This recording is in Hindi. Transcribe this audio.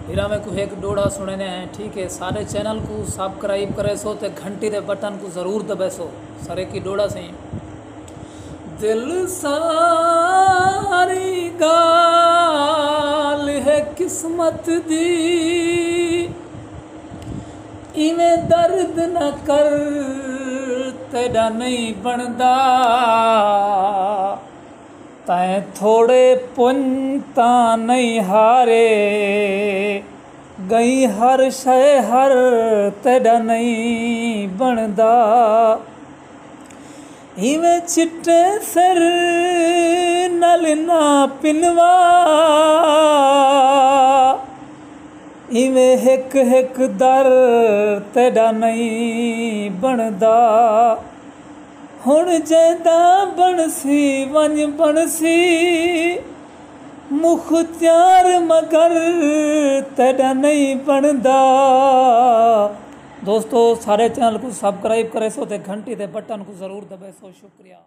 हिरा में को एक डोड़ा सुनने हैं। ठीक है, सारे चैनल को सब्सक्राइब करे सो तो घंटी के बटन को ज़रूर दबे सो। सारे की डोड़ा से दिल सारी गाल है किस्मत दी, इवें दर्द न कर तेरा नहीं बनदा, तैं थोड़े पुंता नहीं हारे, गई हर शय हर तेरा नहीं बनदा, इवें चिट्टे सिर नल ना पिनवा, इवें हिक हिक दर तेरा नहीं बनदा, हुण जैदा बनसी वंज बनसी, मुख्तियार मगर तेरा नहीं बनदा। दोस्तों सारे चैनल को सब्सक्राइब करे सो ते घंटी दे बटन को ज़रूर दबे सो। शुक्रिया।